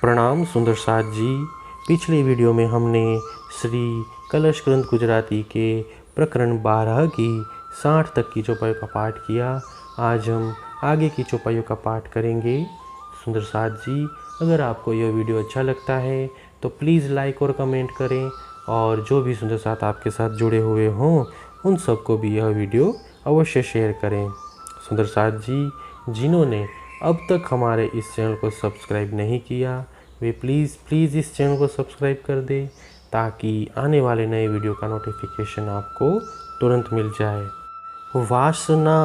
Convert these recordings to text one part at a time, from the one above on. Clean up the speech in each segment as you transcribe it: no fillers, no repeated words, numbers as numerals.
प्रणाम सुंदर साथ जी। पिछले वीडियो में हमने श्री कलश ग्रंथ गुजराती के प्रकरण 12 की 60 तक की चौपाइयों का पाठ किया। आज हम आगे की चौपाइयों का पाठ करेंगे। सुंदर साथ जी, अगर आपको यह वीडियो अच्छा लगता है तो प्लीज़ लाइक और कमेंट करें, और जो भी सुंदर साथ आपके साथ जुड़े हुए हों उन सबको भी यह वीडियो अवश्य शेयर करें। सुंदर साथ जी, जिन्होंने अब तक हमारे इस चैनल को सब्सक्राइब नहीं किया, वे प्लीज़ इस चैनल को सब्सक्राइब कर दें ताकि आने वाले नए वीडियो का नोटिफिकेशन आपको तुरंत मिल जाए। वासना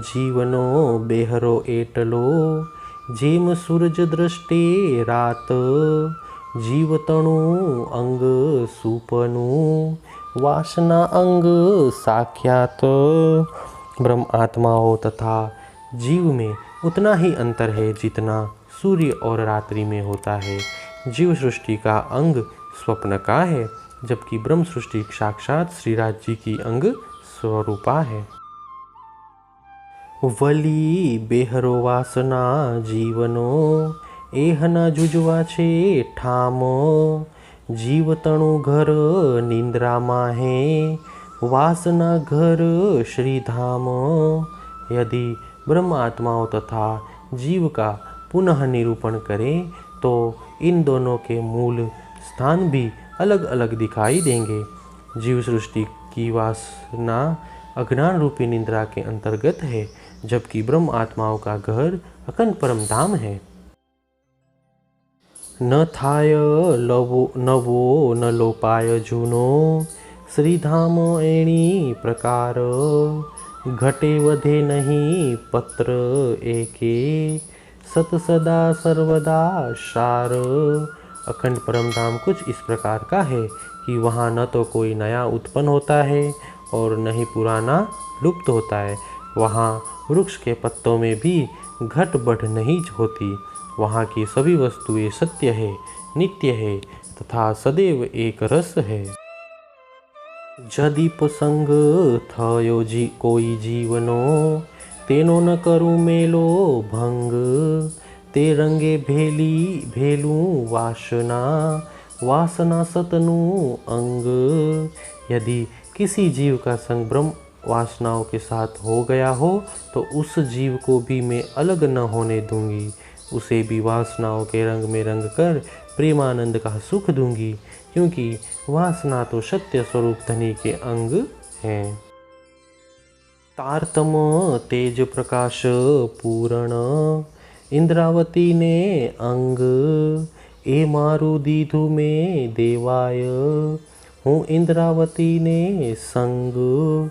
जीवनो बेहरो एटलो, जेम सूरज दृष्टे रात, जीवतणु अंग सुपनु, वासना अंग साख्यात। ब्रह्म आत्माओं तथा जीव में उतना ही अंतर है जितना सूर्य और रात्रि में होता है। जीव सृष्टि का अंग स्वप्न का है, जबकि ब्रह्म सृष्टि साक्षात श्रीराज जी की अंग स्वरूपा है। वली बेहरो वासना जीवनो, एहना जुजवा छे ठामो, जीवतणु घर निंद्रा माहे, वासना घर श्रीधाम। यदि ब्रह्म आत्माओं तथा जीव का पुनः निरूपण करें तो इन दोनों के मूल स्थान भी अलग अलग दिखाई देंगे। जीव सृष्टि की वासना अज्ञान रूपी निंद्रा के अंतर्गत है, जबकि ब्रह्म आत्माओं का घर अखंड परम धाम है। न थाय नवो न लोपाय जूनो, श्रीधाम एणी प्रकार, घटे वधे नहीं पत्र एके, सत सदा सर्वदा सार। अखंड परम धाम कुछ इस प्रकार का है कि वहाँ न तो कोई नया उत्पन्न होता है और न ही पुराना लुप्त होता है। वहाँ वृक्ष के पत्तों में भी घट बढ़ नहीं होती। वहाँ की सभी वस्तुएं सत्य है, नित्य है तथा सदैव एक रस है। जदीप संग थयो कोई जीवनो, तेनो न करूँ मेलो भंग, ते रंगे भेलू वासना, वासना सतनु अंग। यदि किसी जीव का संग ब्रह्म वासनाओं के साथ हो गया हो तो उस जीव को भी मैं अलग न होने दूंगी, उसे भी वासनाओं के रंग में रंग कर प्रेमानंद का सुख दूंगी, क्योंकि वासना तो सत्य स्वरूप धनी के अंग हैं। तारतम तेज प्रकाश पूर्ण, इंद्रावती ने अंग, ए मारू दीधु में देवाय, हूँ इंद्रावती ने संग।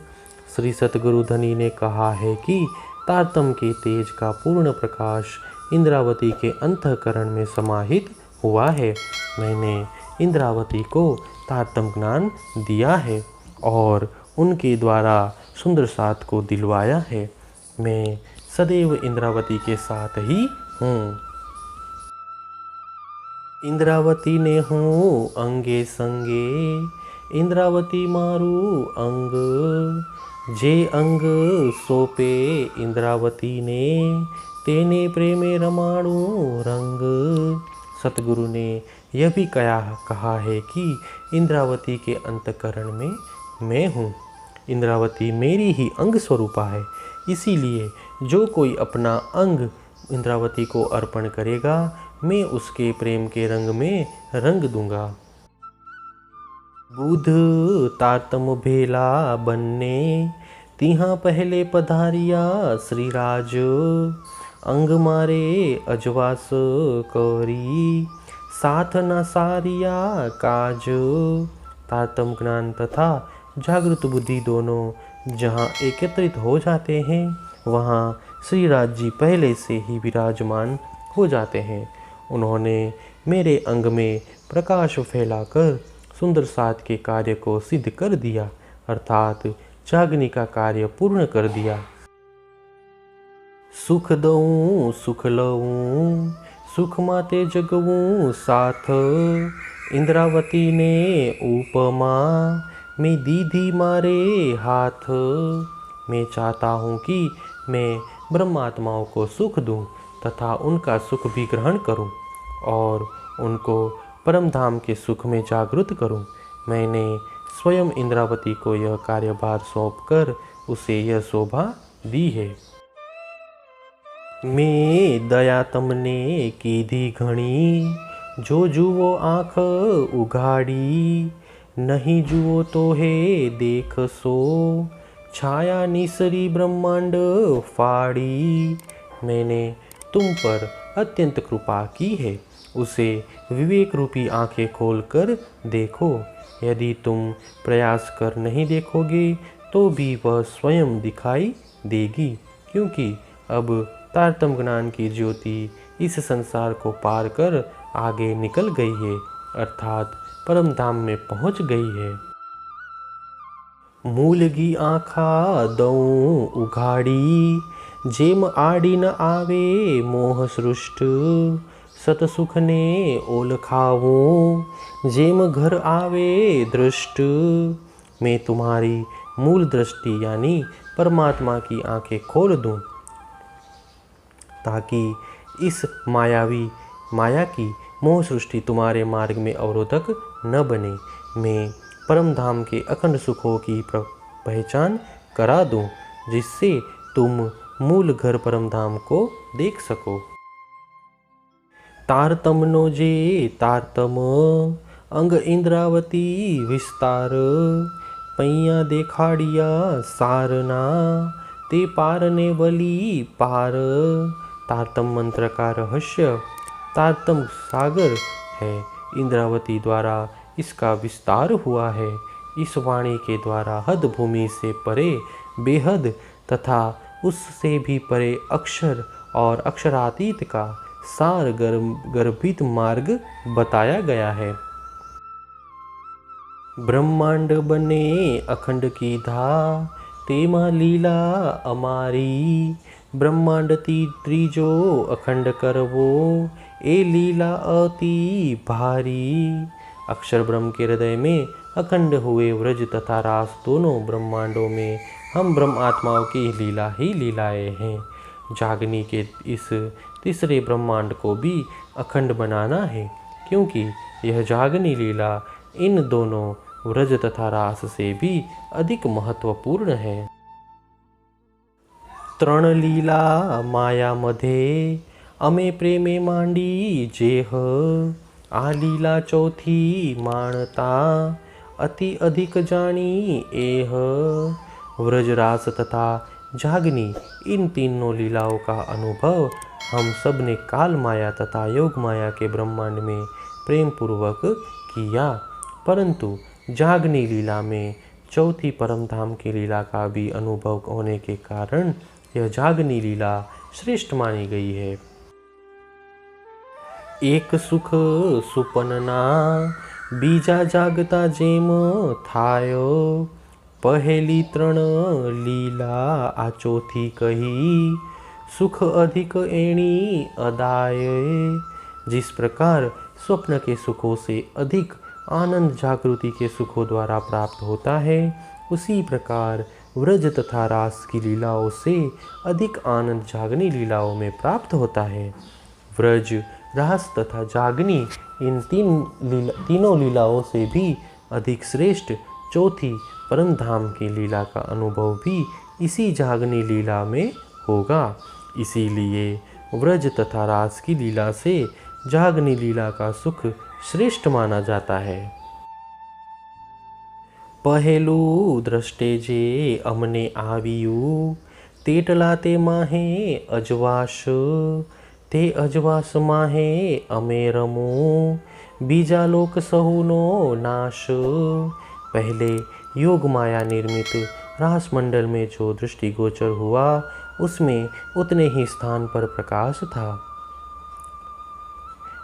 श्री सतगुरु धनी ने कहा है कि तारतम के तेज का पूर्ण प्रकाश इंद्रावती के अंतःकरण में समाहित हुआ है। मैंने इंद्रावती को तारतम ज्ञान दिया है और उनके द्वारा सुंदर साथ को दिलवाया है। मैं सदैव इंद्रावती के साथ ही हूँ। इंद्रावती ने हूँ अंगे संगे, इंद्रावती मारू अंग, जे अंग सोपे इंद्रावती ने, तेने प्रेमे रमाणु रंग। सतगुरु ने यह भी कहा है कि इंद्रावती के अंतःकरण में मैं हूँ। इंद्रावती मेरी ही अंग स्वरूपा है, इसीलिए जो कोई अपना अंग इंद्रावती को अर्पण करेगा मैं उसके प्रेम के रंग में रंग दूंगा। बुध तारतम भेला बन्ने, तिहा पहले पधारिया श्रीराज, अंग मारे अजवास करी, साथ न सारिया काज। तारतम ज्ञान तथा जागृत बुद्धि दोनों जहाँ एकत्रित हो जाते हैं वहाँ श्रीराज जी पहले से ही विराजमान हो जाते हैं। उन्होंने मेरे अंग में प्रकाश फैलाकर सुंदर साथ के कार्य को सिद्ध कर दिया, अर्थात जागने का कार्य पूर्ण कर दिया। सुख दऊँ सुख लऊँ, सुख माते जगऊँ साथ, इंद्रावती ने उपमा, मैं दीदी मारे हाथ। मैं चाहता हूँ कि मैं ब्रह्मात्माओं को सुख दूँ तथा उनका सुख भी ग्रहण करूँ और उनको परम धाम के सुख में जागृत करूं। मैंने स्वयं इंद्रावती को यह कार्यभार सौंपकर उसे यह शोभा दी है। मैं दया तमने कीधी घणी, जो जुओ आँख उघाड़ी, नहीं जुओ तो है देख सो, छाया निसरी ब्रह्मांड फाड़ी। मैंने तुम पर अत्यंत कृपा की है, उसे विवेक रूपी आंखें खोलकर देखो। यदि तुम प्रयास कर नहीं देखोगे तो भी वह स्वयं दिखाई देगी, क्योंकि अब तारतम ज्ञान की ज्योति इस संसार को पार कर आगे निकल गई है, अर्थात परम धाम में पहुंच गई है। मूलगी आँखा दऊं उघाड़ी, जेम आड़ी न आवे मोह सृष्ट, सतसुख ने ओलखाऊं, जेम घर आवे दृष्ट। मैं तुम्हारी मूल दृष्टि यानी परमात्मा की आंखें खोल दूं, ताकि इस माया की मोह सृष्टि तुम्हारे मार्ग में अवरोधक न बने। मैं परम धाम के अखंड सुखों की पहचान करा दूं, जिससे तुम मूल घर परम धाम को देख सको। तारतम नो जे तारतम, अंग इंद्रावती विस्तार, पैया देखाड़िया सारना, ते पार ने वली पार। तारतम मंत्र का रहस्य तारतम सागर है, इंद्रावती द्वारा इसका विस्तार हुआ है। इस वाणी के द्वारा हद भूमि से परे बेहद तथा उससे भी परे अक्षर और अक्षरातीत का सार गर्भित मार्ग बताया गया है। ब्रह्मांड बने अखंड की धा, तेमा लीला अमारी, ब्रह्मांड त्रिजो अखंड करवो, ए लीला अति भारी। अक्षर ब्रह्म के हृदय में अखंड हुए व्रज तथा रास दोनों ब्रह्मांडों में हम ब्रह्म आत्माओं की लीला ही लीलाएँ हैं। जागनी के इस तीसरे ब्रह्मांड को भी अखंड बनाना है, क्योंकि यह जागनी लीला इन दोनों व्रज तथा रास से भी अधिक महत्वपूर्ण है। तृण लीला माया मध्ये, अमे प्रेमे मांडी जेह, आ लीला चौथी मानता, अति अधिक जानी एह। व्रज रास तथा जागनी इन तीनों लीलाओं का अनुभव हम सब ने काल माया तथा योग माया के ब्रह्मांड में प्रेम पूर्वक किया, परंतु जागनी लीला में चौथी परम धाम की लीला का भी अनुभव होने के कारण यह जागनी लीला श्रेष्ठ मानी गई है। एक सुख सुपनना, बीजा जागता जेम थायो, पहली तृण लीला आ चौथी कही, सुख अधिक एणी अदाय। जिस प्रकार स्वप्न के सुखों से अधिक आनंद जागृति के सुखों द्वारा प्राप्त होता है, उसी प्रकार व्रज तथा रास की लीलाओं से अधिक आनंद जागनी लीलाओं में प्राप्त होता है। व्रज रास तथा जागनी इन तीनों लीलाओं से भी अधिक श्रेष्ठ चौथी परम धाम की लीला का अनुभव भी इसी जागनी लीला में होगा। इसीलिए व्रज तथा रास की लीला से जागनी लीला का सुख श्रेष्ठ माना जाता है। पहेलू दृष्टे जे अमने आवियु, तेटला ते माहे अजवास, ते अजवास माहे अमे रमो, बीजा लोक सहुनो नाश। पहले योग माया निर्मित रास मंडल में जो दृष्टिगोचर हुआ, उसमें उतने ही स्थान पर प्रकाश था।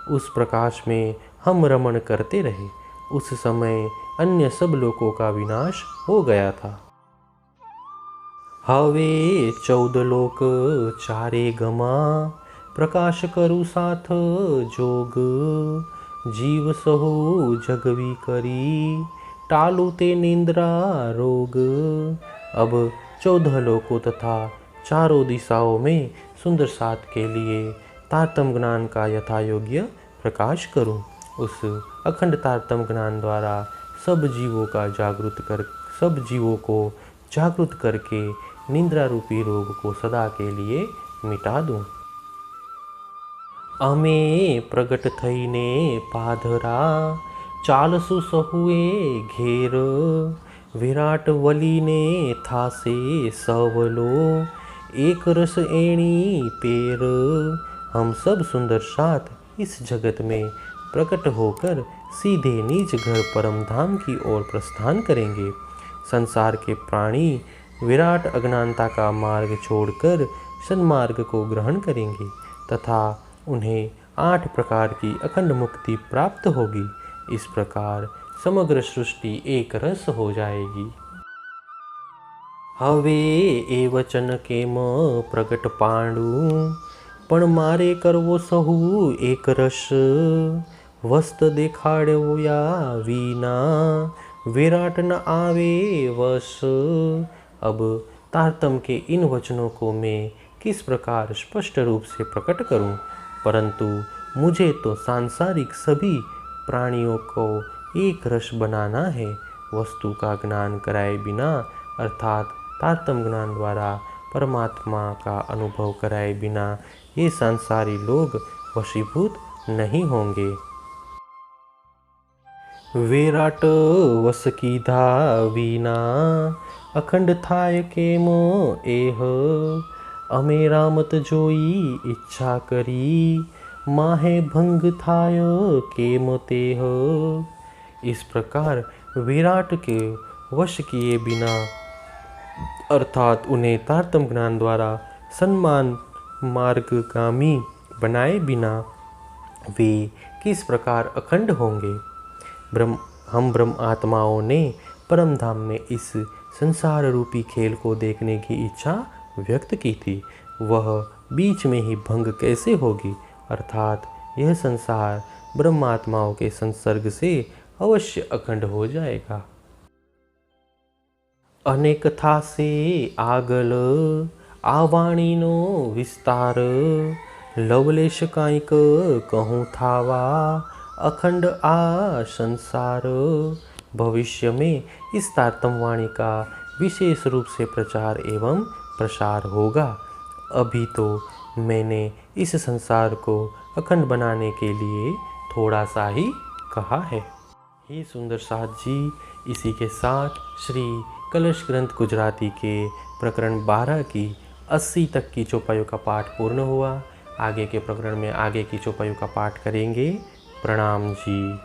उस प्रकाश में हम रमण करते रहे। उस समय अन्य सब लोकों का विनाश हो गया था। हवे 14 लोक चारे गमा, प्रकाश करु साथ जोग, जीव सहु जगवी करी, टालू ते निंद्रा रोग। अब 14 लोकों तथा चारों दिशाओं में सुंदर साथ के लिए तारतम ज्ञान का यथा योग्य प्रकाश करूं। उस अखंड तारतम्य ज्ञान द्वारा सब जीवों को जागृत करके निद्रा रूपी रोग को सदा के लिए मिटा दूं। अमे प्रगट थईने पाधरा चालसु सहुए घेर विराट वली ने थासे सवलो एक रस एणी पेर। हम सब सुंदर साथ इस जगत में प्रकट होकर सीधे निज घर परम धाम की ओर प्रस्थान करेंगे। संसार के प्राणी विराट अज्ञानता का मार्ग छोड़कर सन्मार्ग को ग्रहण करेंगे तथा उन्हें 8 प्रकार की अखंड मुक्ति प्राप्त होगी। इस प्रकार समग्र सृष्टि एक रस हो जाएगी। हवे ए वचन केम प्रगट पांडु पण मारे करवो सहु एक रस वस्त देखाड़ो या वीना विराट न आवे वश। अब तारतम्य के इन वचनों को मैं किस प्रकार स्पष्ट रूप से प्रकट करूं, परंतु मुझे तो सांसारिक सभी प्राणियों को एक रस बनाना है। वस्तु का ज्ञान कराए बिना अर्थात तारतम्य ज्ञान द्वारा परमात्मा का अनुभव कराए बिना ये सांसारी लोग वशीभूत नहीं होंगे। विराट वस कीधा वीना अखंड थाय केम एह अमे रामत जोई इच्छा करी माहे भंग थाय केम तेह। इस प्रकार विराट के वश किए बिना अर्थात उन्हें तारतम्य ज्ञान द्वारा सन्मान मार्गगामी बनाए बिना वे किस प्रकार अखंड होंगे। हम ब्रह्म आत्माओं ने परम धाम में इस संसार रूपी खेल को देखने की इच्छा व्यक्त की थी, वह बीच में ही भंग कैसे होगी, अर्थात यह संसार ब्रह्म आत्माओं के संसर्ग से अवश्य अखंड हो जाएगा। अनेक था से आगल आवाणीनो विस्तार लवलेश कांइक कहूँ थावा अखंड आ संसार। भविष्य में इस तारतम्य वाणी का विशेष रूप से प्रचार एवं प्रसार होगा। अभी तो मैंने इस संसार को अखंड बनाने के लिए थोड़ा सा ही कहा है। हे सुंदर साथ जी, इसी के साथ श्री कलश ग्रंथ गुजराती के प्रकरण 12 की 80 तक की चौपाइयों का पाठ पूर्ण हुआ। आगे के प्रकरण में आगे की चौपाइयों का पाठ करेंगे। प्रणाम जी।